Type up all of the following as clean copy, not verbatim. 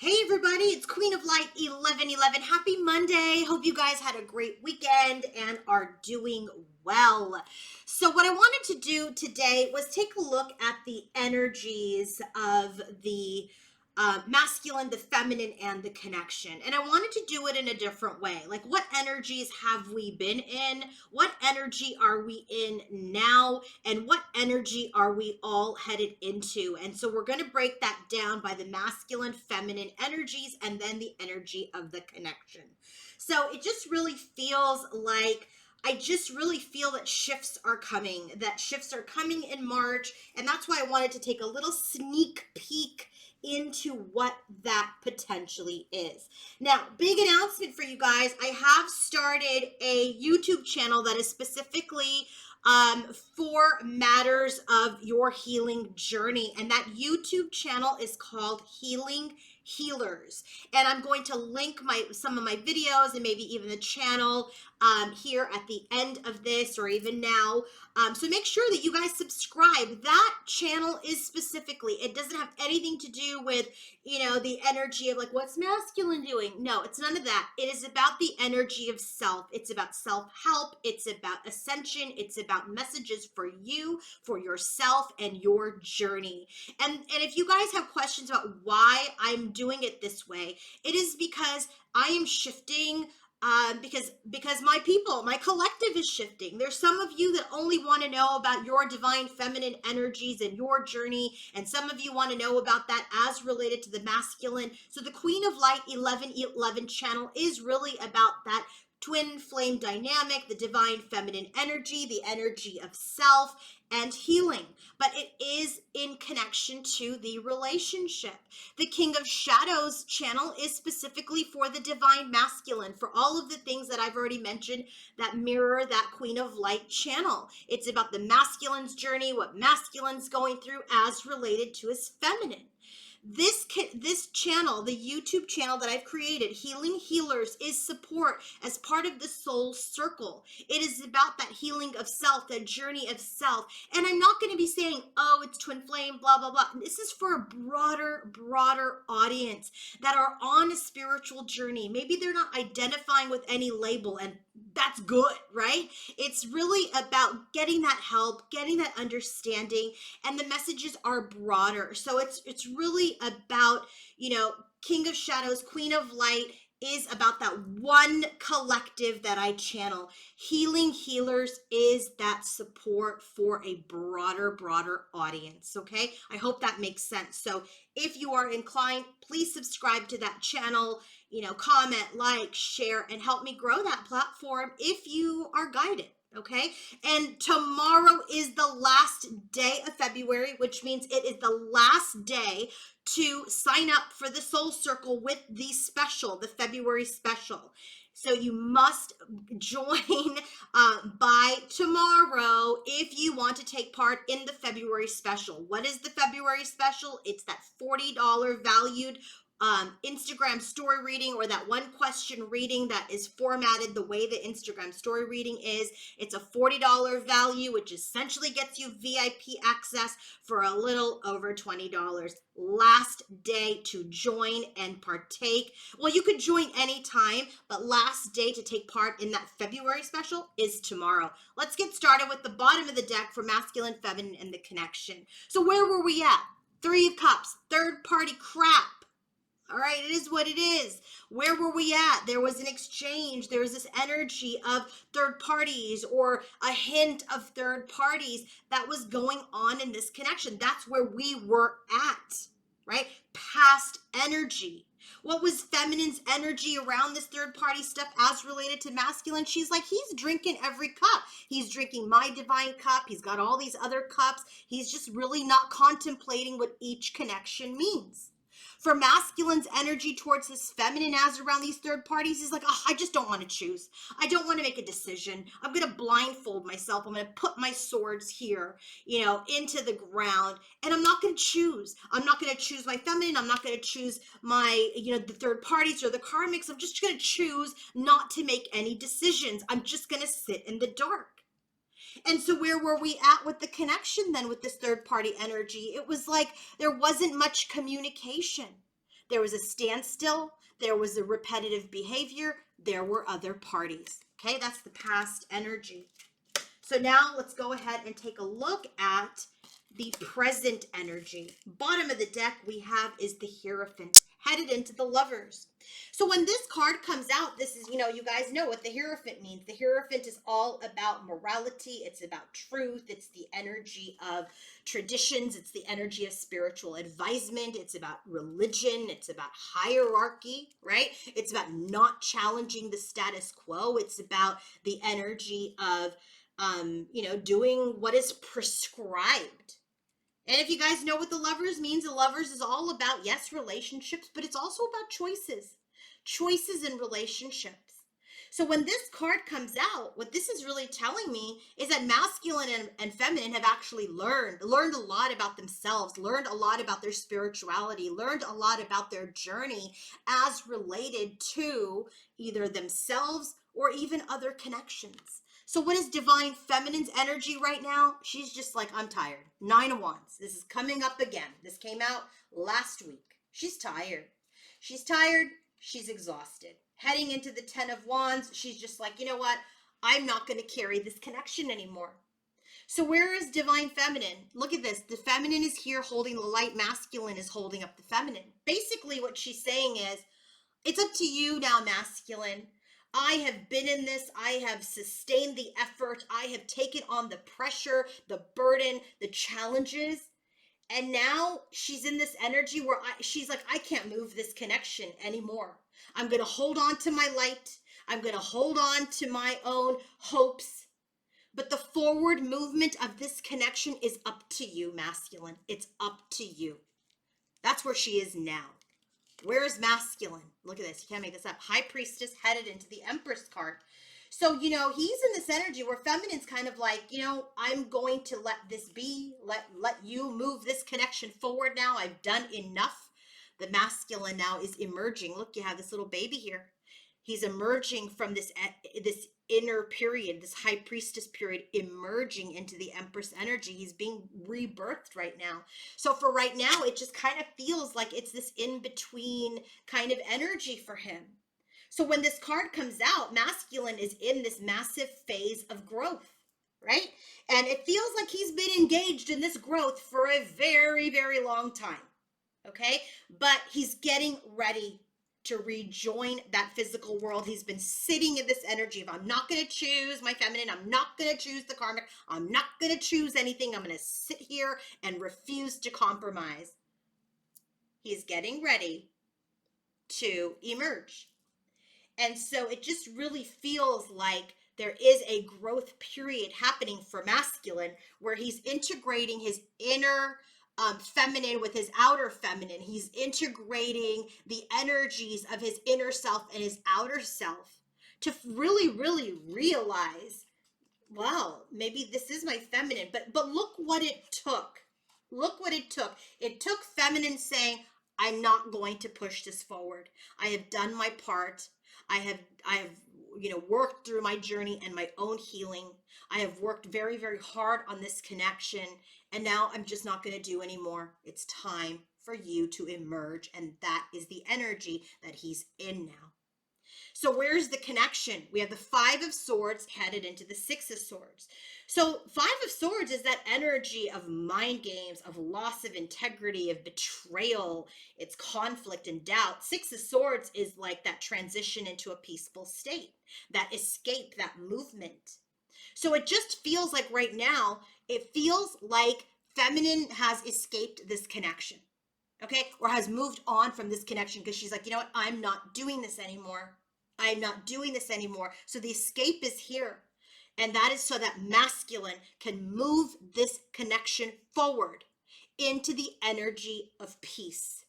Hey everybody, it's Queen of Light 1111. Happy Monday. Hope you guys had a great weekend and are doing well. So what I wanted to do today was take a look at the energies of the masculine, the feminine, and the connection. And I wanted to do it in a different way. Like, what energies have we been in? What energy are we in now? And what energy are we all headed into? And so we're going to break that down by the masculine, feminine energies, and then the energy of the connection. So it just really feels like I just really feel that shifts are coming, in March. And that's why I wanted to take a little sneak peek into what that potentially is. Now, big announcement for you guys. I have started a YouTube channel that is specifically for matters of your healing journey. And that YouTube channel is called Healing Healers. And I'm going to link some of my videos and maybe even the channel here at the end of this or even now. So make sure that you guys subscribe. That channel is specifically, it doesn't have anything to do with, the energy of like, what's masculine doing? No, it's none of that. It is about the energy of self. It's about self-help. It's about ascension. It's about messages for you, for yourself, and your journey. And if you guys have questions about why I'm doing it this way, it is because I am shifting because my collective is shifting. There's some of you that only want to know about your divine feminine energies and your journey, and some of you want to know about that as related to the masculine. So the Queen of Light 1111 channel is really about that twin flame dynamic, the divine feminine energy, the energy of self and healing, but it is in connection to the relationship. The King of Shadows channel is specifically for the divine masculine, for all of the things that I've already mentioned that mirror that Queen of Light channel. It's about the masculine's journey, what masculine's going through as related to his feminine. This channel, the YouTube channel that I've created, Healing Healers, is support as part of the soul circle. It is about that healing of self, that journey of self. And I'm not going to be saying, oh, it's twin flame, blah, blah, blah. This is for a broader audience that are on a spiritual journey. Maybe they're not identifying with any label, and that's good, right? It's really about getting that help, getting that understanding, and the messages are broader. So it's really about, King of Shadows, Queen of Light is about that one collective that I channel. Healing Healers is that support for a broader audience, okay? I hope that makes sense. So if you are inclined, please subscribe to that channel, comment, like, share, and help me grow that platform if you are guided. Okay, and tomorrow is the last day of February, which means it is the last day to sign up for the Soul Circle with the special, the February special. So you must join by tomorrow if you want to take part in the February special. What is the February special? It's that $40 valued Instagram story reading, or that one question reading that is formatted the way the Instagram story reading is. It's a $40 value, which essentially gets you VIP access for a little over $20. Last day to join and partake. Well, you could join anytime, but last day to take part in that February special is tomorrow. Let's get started with the bottom of the deck for masculine, feminine, and the connection. So where were we at? Three of Cups, third party crap. All right, it is what it is. Where were we at? There was an exchange. There was this energy of third parties, or a hint of third parties that was going on in this connection. That's where we were at, right? Past energy. What was feminine's energy around this third party stuff as related to masculine? She's like, he's drinking every cup. He's drinking my divine cup. He's got all these other cups. He's just really not contemplating what each connection means. For masculine's energy towards his feminine as around these third parties, he's like, oh, I just don't want to choose. I don't want to make a decision. I'm going to blindfold myself. I'm going to put my swords here, into the ground, and I'm not going to choose. I'm not going to choose my feminine. I'm not going to choose my, the third parties or the karmics. I'm just going to choose not to make any decisions. I'm just going to sit in the dark. And so where were we at with the connection then with this third party energy? It was like there wasn't much communication. There was a standstill. There was a repetitive behavior. There were other parties. Okay, that's the past energy. So now let's go ahead and take a look at the present energy. Bottom of the deck we have is the Hierophant, headed into the Lovers. So when this card comes out, this is, you guys know what the Hierophant means. The Hierophant is all about morality. It's about truth. It's the energy of traditions. It's the energy of spiritual advisement. It's about religion. It's about hierarchy, right? It's about not challenging the status quo. It's about the energy of doing what is prescribed. And if you guys know what the Lovers means, the Lovers is all about, yes, relationships, but it's also about choices in relationships. So when this card comes out, what this is really telling me is that masculine and feminine have actually learned a lot about themselves, learned a lot about their spirituality, learned a lot about their journey as related to either themselves or even other connections. So what is divine feminine's energy right now? She's just like, I'm tired. 9 of Wands. This is coming up again. This came out last week. She's tired. She's tired. She's exhausted. Heading into the 10 of Wands, she's just like, you know what? I'm not going to carry this connection anymore. So where is divine feminine? Look at this. The feminine is here holding the light. Masculine is holding up the feminine. Basically what she's saying is, it's up to you now, masculine. I have been in this. I have sustained the effort. I have taken on the pressure, the burden, the challenges. And now she's in this energy where she's like, I can't move this connection anymore. I'm going to hold on to my light. I'm going to hold on to my own hopes. But the forward movement of this connection is up to you, masculine. It's up to you. That's where she is now. Where is masculine? Look at this. You can't make this up. High Priestess headed into the Empress card. So, he's in this energy where feminine's kind of like, I'm going to let this be. Let you move this connection forward now. I've done enough. The masculine now is emerging. Look, you have this little baby here. He's emerging from this inner period, this High Priestess period, emerging into the Empress energy. He's being rebirthed right now. So for right now, it just kind of feels like it's this in-between kind of energy for him. So when this card comes out, masculine is in this massive phase of growth, right? And it feels like he's been engaged in this growth for a very, very long time, okay? But he's getting ready to rejoin that physical world. He's been sitting in this energy of, I'm not going to choose my feminine. I'm not going to choose the karmic. I'm not going to choose anything. I'm going to sit here and refuse to compromise. He's getting ready to emerge. And so it just really feels like there is a growth period happening for masculine where he's integrating his inner feminine with his outer feminine. He's integrating the energies of his inner self and his outer self to really, really realize, wow, maybe this is my feminine. But look what it took. Look what it took. It took feminine saying, I'm not going to push this forward. I have done my part. I have worked through my journey and my own healing. I have worked very, very hard on this connection, and now I'm just not going to do anymore. It's time for you to emerge, and that is the energy that he's in now. So where's the connection? We have the 5 of Swords headed into the 6 of Swords. So 5 of Swords is that energy of mind games, of loss of integrity, of betrayal. It's conflict and doubt. 6 of Swords is like that transition into a peaceful state, that escape, that movement. So it just feels like right now, it feels like feminine has escaped this connection, okay? Or has moved on from this connection because she's like, you know what? I'm not doing this anymore. I'm not doing this anymore. So the escape is here. And that is so that masculine can move this connection forward into the energy of peace.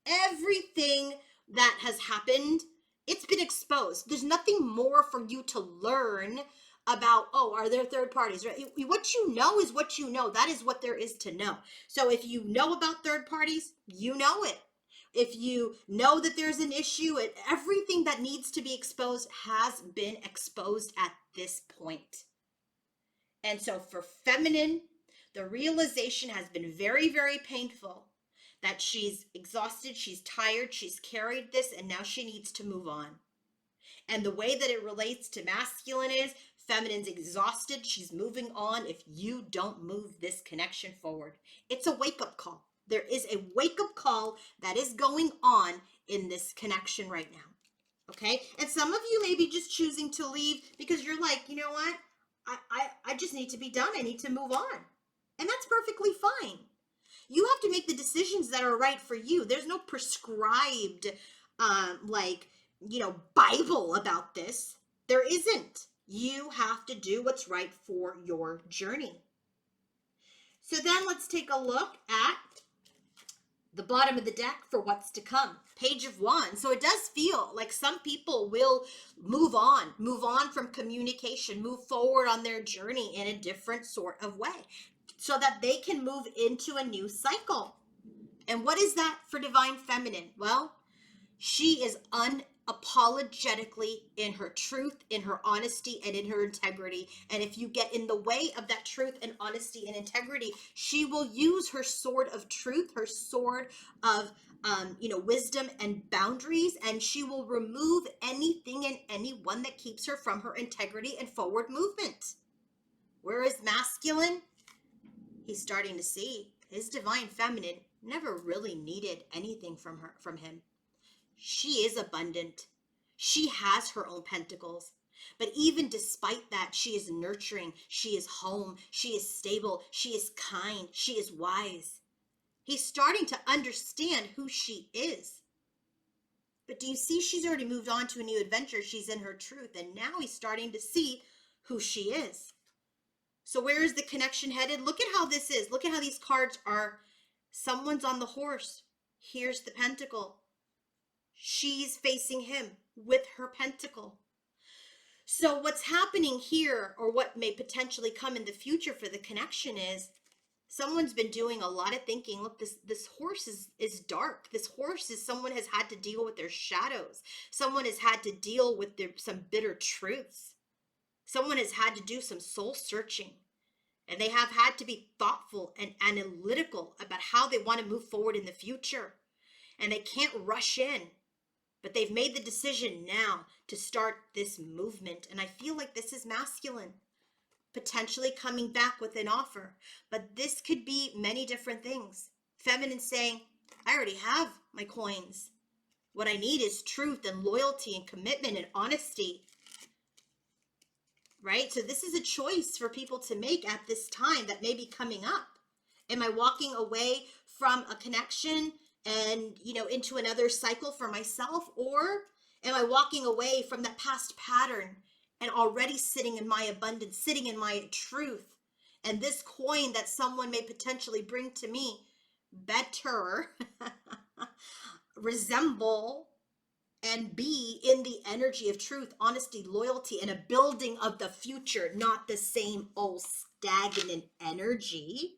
Everything that has happened, it's been exposed. There's nothing more for you to learn about, are there third parties? Right? What you know is what you know. That is what there is to know. So if you know about third parties, you know it. If you know that there's an issue, everything that needs to be exposed has been exposed at this point. And so for feminine, the realization has been very, very painful that she's exhausted, she's tired, she's carried this, and now she needs to move on. And the way that it relates to masculine is feminine's exhausted, she's moving on if you don't move this connection forward. It's a wake-up call. There is a wake-up call that is going on in this connection right now. Okay? And some of you may be just choosing to leave because you're like, you know what? I just need to be done. I need to move on. And that's perfectly fine. You have to make the decisions that are right for you. There's no prescribed, Bible about this. There isn't. You have to do what's right for your journey. So then let's take a look at the bottom of the deck for what's to come. Page of Wands. So it does feel like some people will move on from communication, move forward on their journey in a different sort of way so that they can move into a new cycle. And what is that for Divine Feminine? Well, she is unapologetically in her truth, in her honesty, and in her integrity. And if you get in the way of that truth and honesty and integrity, she will use her sword of truth, her sword of wisdom and boundaries, and she will remove anything and anyone that keeps her from her integrity and forward movement. Whereas masculine, he's starting to see his Divine Feminine never really needed anything from him. She is abundant. She has her own pentacles. But even despite that, she is nurturing. She is home. She is stable. She is kind. She is wise. He's starting to understand who she is. But do you see she's already moved on to a new adventure? She's in her truth. And now he's starting to see who she is. So where is the connection headed? Look at how this is. Look at how these cards are. Someone's on the horse. Here's the pentacle. She's facing him with her pentacle. So what's happening here, or what may potentially come in the future for the connection, is someone's been doing a lot of thinking. Look, this horse is dark. This horse is someone has had to deal with their shadows. Someone has had to deal with some bitter truths. Someone has had to do some soul searching. And they have had to be thoughtful and analytical about how they want to move forward in the future. And they can't rush in. But they've made the decision now to start this movement. And I feel like this is masculine, potentially coming back with an offer. But this could be many different things. Feminine saying, I already have my coins. What I need is truth and loyalty and commitment and honesty. Right? So this is a choice for people to make at this time that may be coming up. Am I walking away from a connection and, into another cycle for myself? Or am I walking away from that past pattern and already sitting in my abundance, sitting in my truth? And this coin that someone may potentially bring to me better resemble and be in the energy of truth, honesty, loyalty, and a building of the future, not the same old stagnant energy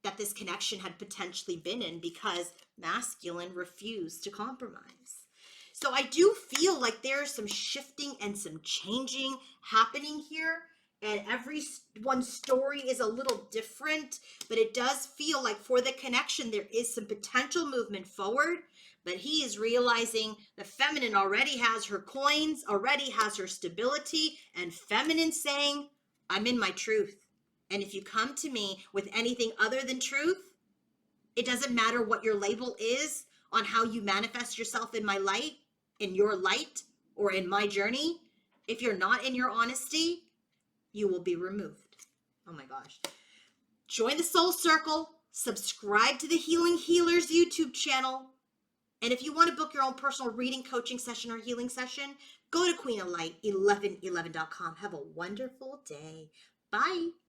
that this connection had potentially been in because masculine refused to compromise. So I do feel like there's some shifting and some changing happening here, and everyone's story is a little different, but it does feel like for the connection there is some potential movement forward. But he is realizing the feminine already has her coins, already has her stability, and feminine saying, I'm in my truth. And if you come to me with anything other than truth, it doesn't matter what your label is on how you manifest yourself in my light, in your light, or in my journey. If you're not in your honesty, you will be removed. Oh my gosh. Join the Soul Circle. Subscribe to the Healing Healers YouTube channel. And if you want to book your own personal reading, coaching session, or healing session, go to queenoflight1111.com. Have a wonderful day. Bye.